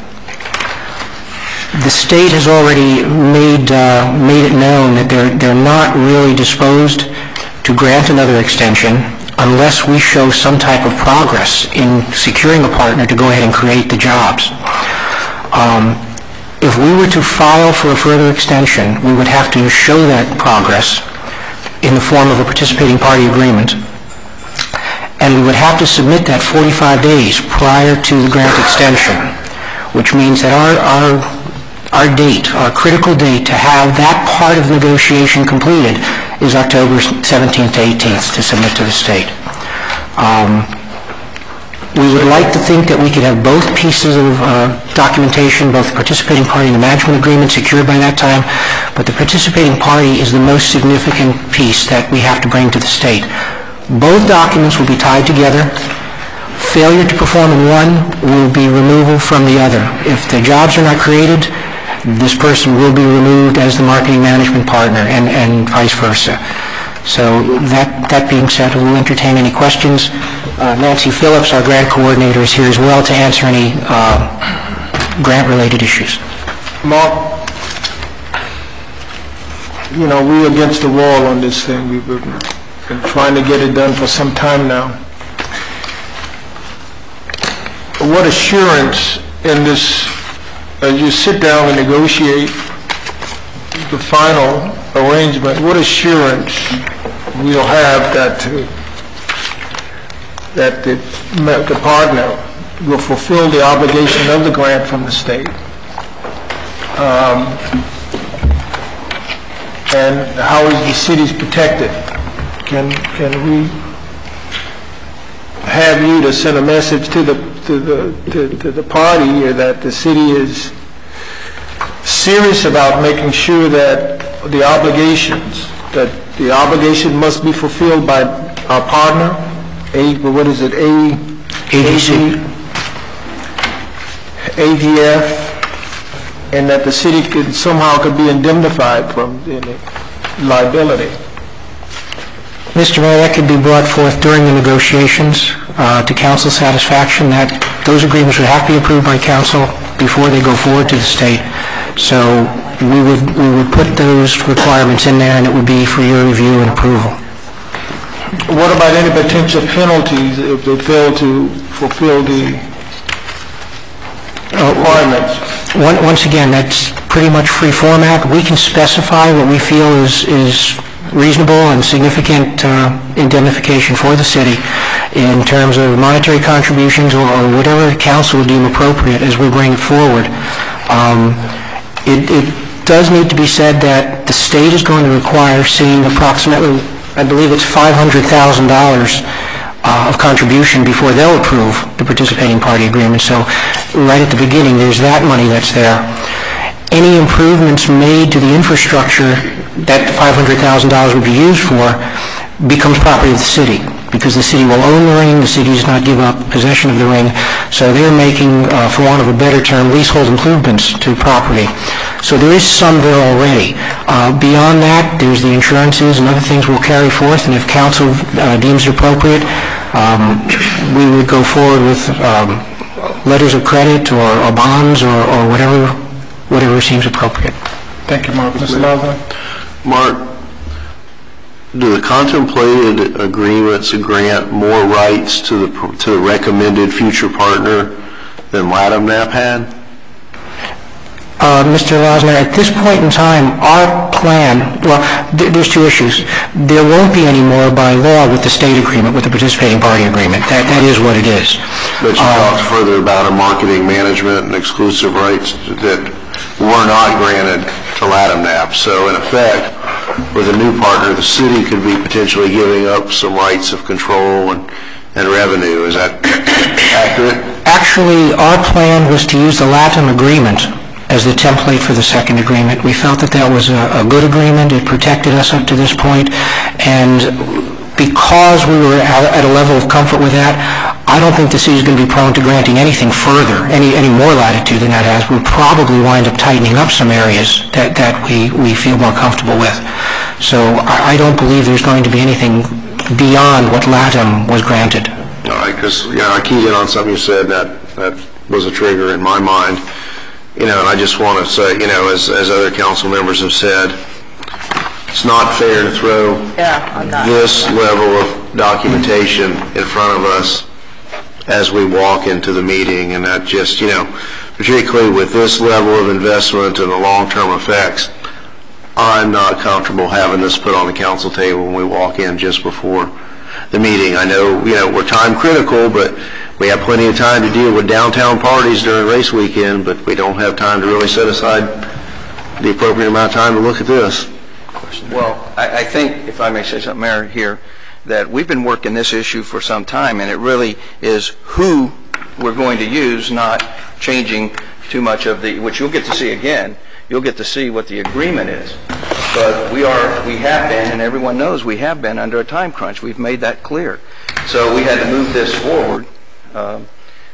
The state has already made it known that they're not really disposed to grant another extension unless we show some type of progress in securing a partner to go ahead and create the jobs. If we were to file for a further extension, we would have to show that progress in the form of a participating party agreement, and we would have to submit that 45 days prior to the grant extension, which means that our critical date to have that part of the negotiation completed is October 17th to 18th to submit to the state. We would like to think that we could have both pieces of documentation, both the participating party and the management agreement, secured by that time, but the participating party is the most significant piece that we have to bring to the state. Both documents will be tied together. Failure to perform in one will be removal from the other. If the jobs are not created, this person will be removed as the marketing management partner, and vice versa. So that being said, we'll entertain any questions. Nancy Phillips, our grant coordinator, is here as well to answer any grant-related issues. Mark, we're against the wall on this thing. We've been trying to get it done for some time now. What assurance in this, as you sit down and negotiate the final arrangement, what assurance we'll have that the partner will fulfill the obligation of the grant from the state? And how is the city protected? Can we have you to send a message to the party that the city is serious about making sure that the obligation must be fulfilled by our partner, AGF, and that the city could be indemnified from liability? Mr. Mayor, that could be brought forth during the negotiations to council's satisfaction. That those agreements would have to be approved by council before they go forward to the state. So we would put those requirements in there, and it would be for your review and approval. What about any potential penalties if they fail to fulfill the requirements? Once again, that's pretty much free format. We can specify what we feel is reasonable and significant indemnification for the city in terms of monetary contributions or whatever the council would deem appropriate as we bring it forward. It does need to be said that the state is going to require seeing approximately, I believe it's $500,000 of contribution before they'll approve the participating party agreement. So right at the beginning, there's that money that's there. Any improvements made to the infrastructure that $500,000 would be used for becomes property of the city, because the city will own the ring, the city does not give up possession of the ring, so they're making, for want of a better term, leasehold improvements to property. So there is some there already. Beyond that, there's the insurances and other things we'll carry forth, and if council deems it appropriate, we would go forward with letters of credit or bonds or whatever seems appropriate. Thank you, Mark. Mr. Lawson? Mark, do the contemplated agreements grant more rights to the recommended future partner than LATAM-NAP had? Mr. Losner, at this point in time, our plan, well, there's two issues. There won't be any more by law with the state agreement, with the participating party agreement. That is what it is. But you talked further about a marketing management and exclusive rights that were not granted to LATAM-NAP. So in effect, with a new partner, the city could be potentially giving up some rights of control and revenue. Is that accurate? Actually, our plan was to use the LATAM agreement as the template for the second agreement. We felt that that was a good agreement. It protected us up to this point, and because we were at a level of comfort with that, I don't think the city is going to be prone to granting anything further, any more latitude than that has. We'll probably wind up tightening up some areas that we feel more comfortable with. So I don't believe there's going to be anything beyond what LATAM was granted. because, I keyed in on something you said that was a trigger in my mind. And I just want to say, as other council members have said, it's not fair to throw this level of documentation in front of us as we walk into the meeting, and that just, particularly with this level of investment and the long-term effects, I'm not comfortable having this put on the council table when we walk in just before the meeting. I know, we're time critical, but we have plenty of time to deal with downtown parties during race weekend, but we don't have time to really set aside the appropriate amount of time to look at this. Well, I think, if I may say something, Mayor, here, that we've been working this issue for some time, and it really is who we're going to use, not changing too much of which you'll get to see again. You'll get to see what the agreement is. But we have been, and everyone knows we have been under a time crunch. We've made that clear. So we had to move this forward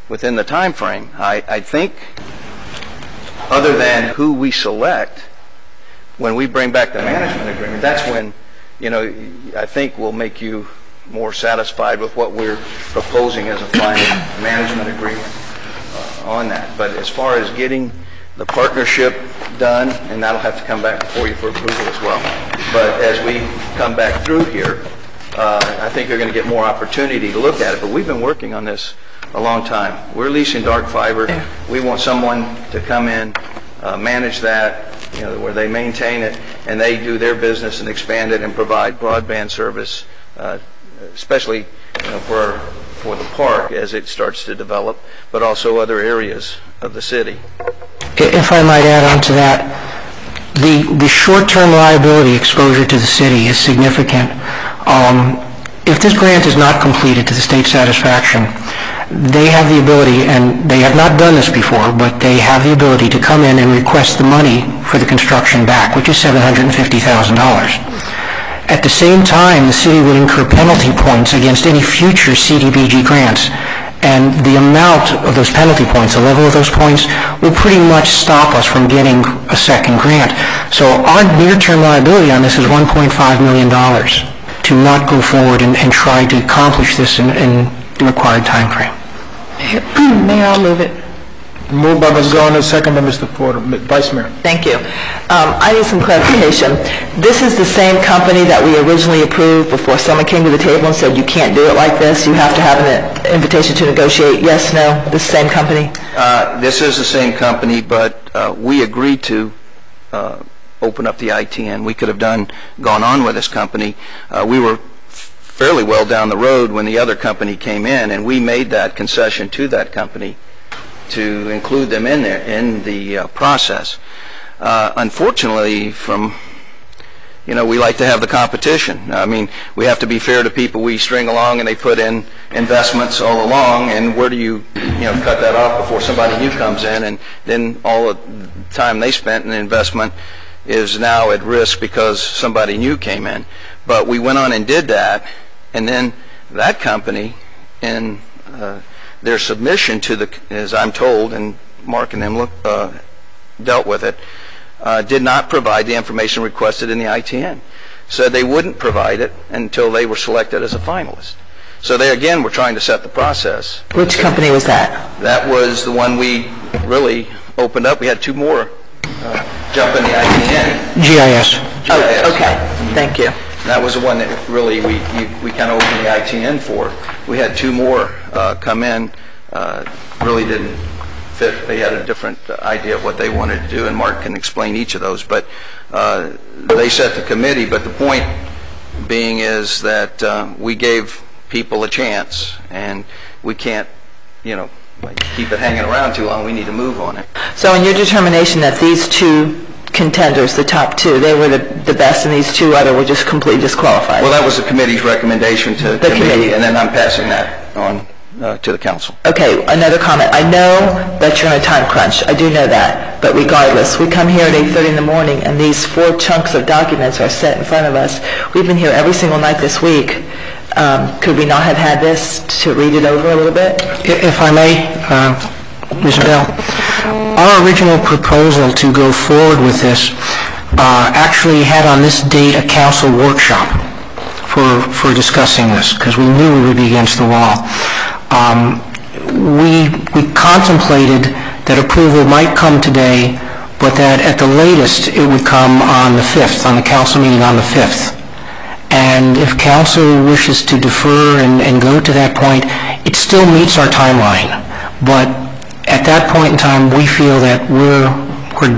within the time frame. I think, other than who we select, when we bring back the management agreement, that's when, I think we'll make you more satisfied with what we're proposing as a final management agreement on that. But as far as getting the partnership done, and that'll have to come back before you for approval as well. But as we come back through here, I think you're going to get more opportunity to look at it. But we've been working on this a long time. We're leasing dark fiber. We want someone to come in, manage that, where they maintain it, and they do their business and expand it and provide broadband service, especially for the park as it starts to develop, but also other areas of the city. If I might add on to that, the short-term liability exposure to the city is significant. If this grant is not completed to the state's satisfaction, they have the ability, and they have not done this before, but they have the ability to come in and request the money for the construction back, which is $750,000. At the same time, the city would incur penalty points against any future CDBG grants, and the amount of those penalty points, the level of those points, will pretty much stop us from getting a second grant. So our near-term liability on this is $1.5 million to not go forward and try to accomplish this in the required time frame. Mayor, I'll move it. Moved by Ms. Garner, second by Mr. Porter. Vice Mayor. Thank you. I need some clarification. This is the same company that we originally approved before someone came to the table and said, you can't do it like this, you have to have an invitation to negotiate. Yes, no, the same company? This is the same company, but we agreed to open up the ITN. We could have gone on with this company. We were fairly well down the road when the other company came in, and we made that concession to that company to include them in there in the process. Unfortunately, we like to have the competition. I mean, we have to be fair to people we string along, and they put in investments all along, and where do you cut that off before somebody new comes in, and then all the time they spent in the investment is now at risk because somebody new came in. But we went on and did that, and then that company, in their submission to as I'm told, and Mark and them dealt with it, did not provide the information requested in the ITN. Said they wouldn't provide it until they were selected as a finalist. So they, again, were trying to set the process. Which company was that? That was the one we really opened up. We had two more jump in the ITN. GIS. Oh, okay. Thank you. That was the one that really we kind of opened the ITN for. We had two more come in, really didn't fit. They had a different idea of what they wanted to do, and Mark can explain each of those. But they set the committee, but the point being is that we gave people a chance, and we can't, keep it hanging around too long. We need to move on it. So in your determination that these two contenders, the top two, they were the best, and these two other were just completely disqualified? Well, that was the committee's recommendation to the committee, and then I'm passing that on to the council. Okay, another comment. I know that you're in a time crunch. I do know that. But regardless, we come here at 8:30 in the morning, and these 4 chunks of documents are set in front of us. We've been here every single night this week. Could we not have had this to read it over a little bit? If I may, Ms. Bell, our original proposal to go forward with this actually had on this date a council workshop for discussing this, because we knew we would be against the wall. we contemplated that approval might come today, but that at the latest it would come on the 5th, on the council meeting on the 5th. And if council wishes to defer and go to that point, it still meets our timeline. But at that point in time, we feel that we're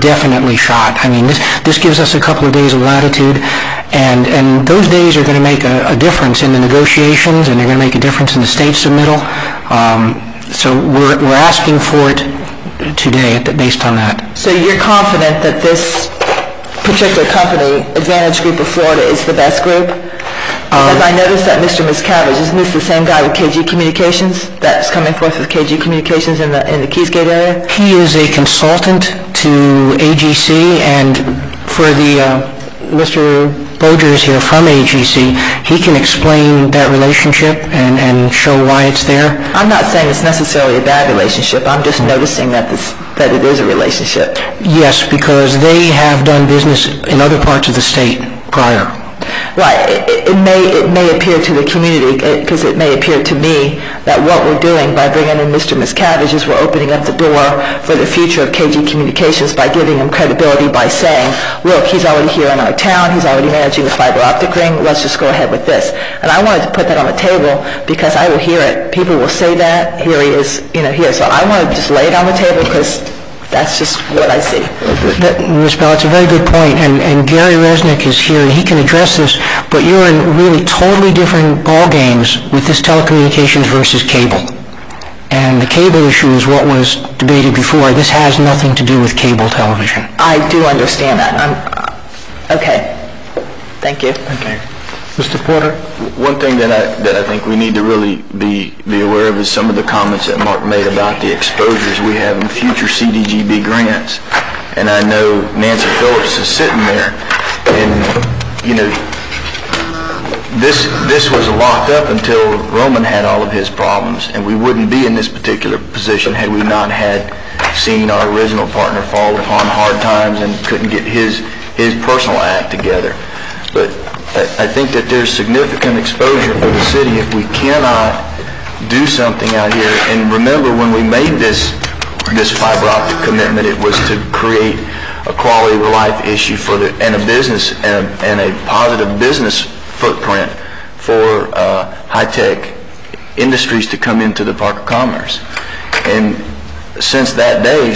definitely shot. I mean, this gives us a couple of days of latitude, and those days are going to make a difference in the negotiations, and they're going to make a difference in the state submittal. So we're asking for it today based on that. So you're confident that this particular company, Advantage Group of Florida, is the best group? Because I noticed that Mr. Miscavige, isn't this the same guy with KG Communications that's coming forth with KG Communications in the Keysgate area? He is a consultant to AGC, and for the Mr. Boger is here from AGC. He can explain that relationship and show why it's there. I'm not saying it's necessarily a bad relationship. I'm just noticing that it is a relationship. Yes, because they have done business in other parts of the state prior. Right. It may appear to the community, because it may appear to me, that what we're doing by bringing in Mr. Miscavige is we're opening up the door for the future of KG Communications by giving him credibility by saying, look, he's already here in our town, he's already managing the fiber optic ring, let's just go ahead with this. And I wanted to put that on the table because I will hear it. People will say that, here he is, here. So I want to just lay it on the table because that's just what I see. Ms. Bell, it's a very good point, and Gary Resnick is here, and he can address this, but you're in really totally different ball games with this telecommunications versus cable. And the cable issue is what was debated before. This has nothing to do with cable television. I do understand that. Okay. Thank you. Okay. Mr. Porter? One thing that I think we need to really be aware of is some of the comments that Mark made about the exposures we have in future CDGB grants. And I know Nancy Phillips is sitting there, and this was locked up until Roman had all of his problems, and we wouldn't be in this particular position had we not had seen our original partner fall upon hard times and couldn't get his personal act together. But I think that there's significant exposure for the city if we cannot do something out here. And remember, when we made this fiber optic commitment, it was to create a quality of life issue and a business and a positive business footprint for high-tech industries to come into the Park of Commerce. And since that day,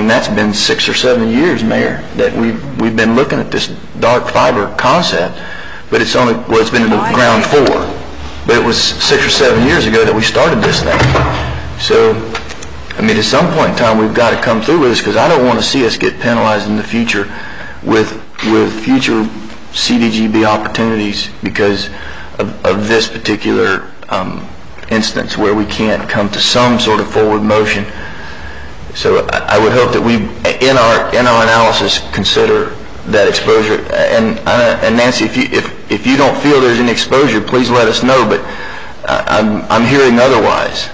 that's been 6 or 7 years, Mayor, that we've been looking at this dark fiber concept. But it's been in the ground 4. But it was 6 or 7 years ago that we started this thing. So, at some point in time, we've got to come through with this, because I don't want to see us get penalized in the future with future CDGB opportunities because of this particular instance where we can't come to some sort of forward motion. So I would hope that we, in our analysis, consider that exposure. And Nancy, if you don't feel there's any exposure, please let us know. But I'm hearing otherwise.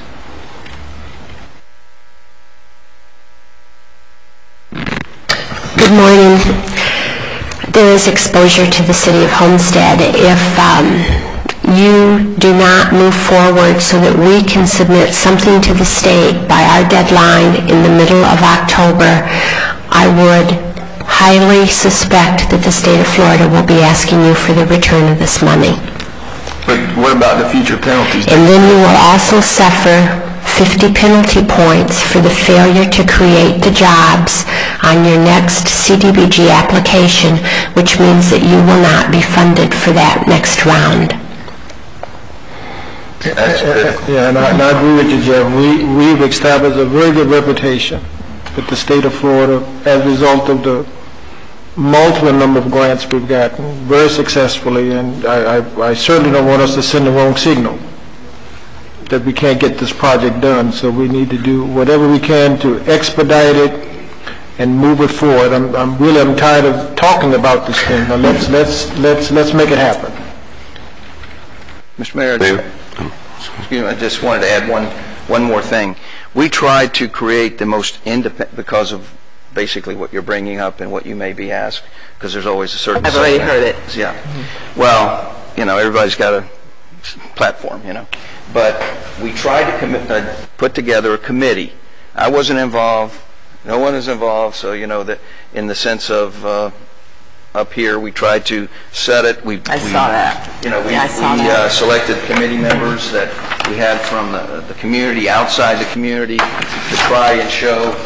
Good morning. There is exposure to the city of Homestead. If you do not move forward so that we can submit something to the state by our deadline in the middle of October, I would highly suspect that the state of Florida will be asking you for the return of this money. But what about the future penalties? And then you will also suffer 50 penalty points for the failure to create the jobs on your next CDBG application, which means that you will not be funded for that next round. Yeah, and I agree with you, Jeff. We've established a very good reputation with the state of Florida as a result of the multiple number of grants we've gotten very successfully, and I certainly don't want us to send the wrong signal that we can't get this project done. So we need to do whatever we can to expedite it and move it forward. I'm tired of talking about this thing. Now let's make it happen. Mr. Mayor, I just wanted to add one more thing. We tried to create the most independent, because of basically what you're bringing up and what you may be asked, because there's always a certain... I've already heard it. Yeah. Well, everybody's got to platform, But we tried to put together a committee. I wasn't involved. No one is involved. So, that in the sense of up here, we tried to set it. I saw that. We selected committee members that we had from the community, outside the community, to try and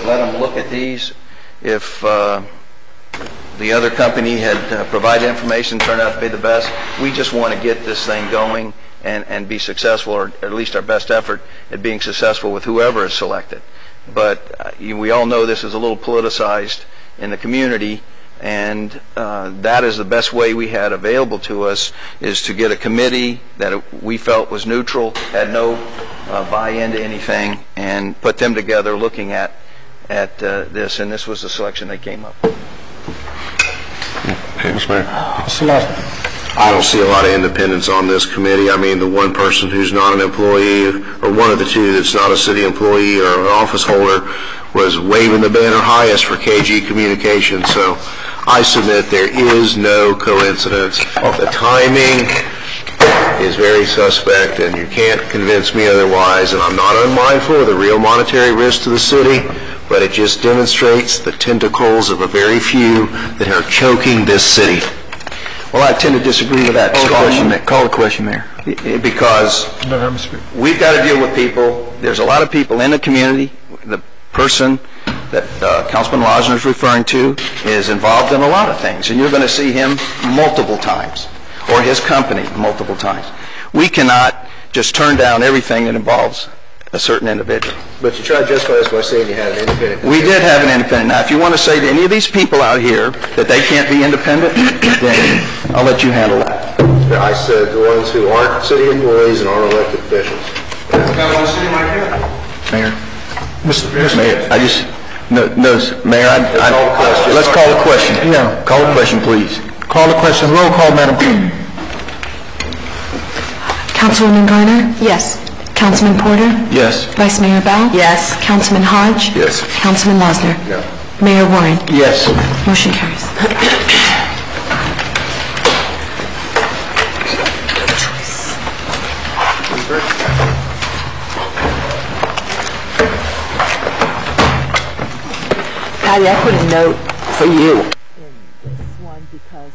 let them look at these. If the other company had provided information, turned out to be the best, we just want to get this thing going and be successful, or at least our best effort at being successful with whoever is selected. But we all know this is a little politicized in the community, and that is the best way we had available to us, is to get a committee that we felt was neutral, had no buy-in to anything, and put them together looking at this, and this was the selection they came up with. Mr. Mayor. I don't see a lot of independence on this committee. I mean, the one person who's not an employee, or one of the two that's not a city employee or an office holder, was waving the banner highest for KG Communications. So I submit there is no coincidence. The timing is very suspect, and you can't convince me otherwise. And I'm not unmindful of the real monetary risk to the city, but it just demonstrates the tentacles of a very few that are choking this city. Well, I tend to disagree with that. Call the question, Mayor. Because we've got to deal with people. There's a lot of people in the community. The person that Councilman Losner is referring to is involved in a lot of things, and you're going to see him multiple times, or his company multiple times. We cannot just turn down everything that involves a certain individual. But you tried to justify this by saying you had an independent. We did have an independent. Now, if you want to say to any of these people out here that they can't be independent, then I'll let you handle that. I said the ones who aren't city employees and aren't elected officials. Mayor. Mayor, Mayor, let's call the question. Yeah. Call the question, please. Call the question. Roll call, Madam Clerk. Councilwoman Garner? Yes. Councilman Porter? Yes. Vice Mayor Bell? Yes. Councilman Hodge? Yes. Councilman Losner? No. Mayor Warren? Yes. Motion carries. Patty, I put a note for you in this one because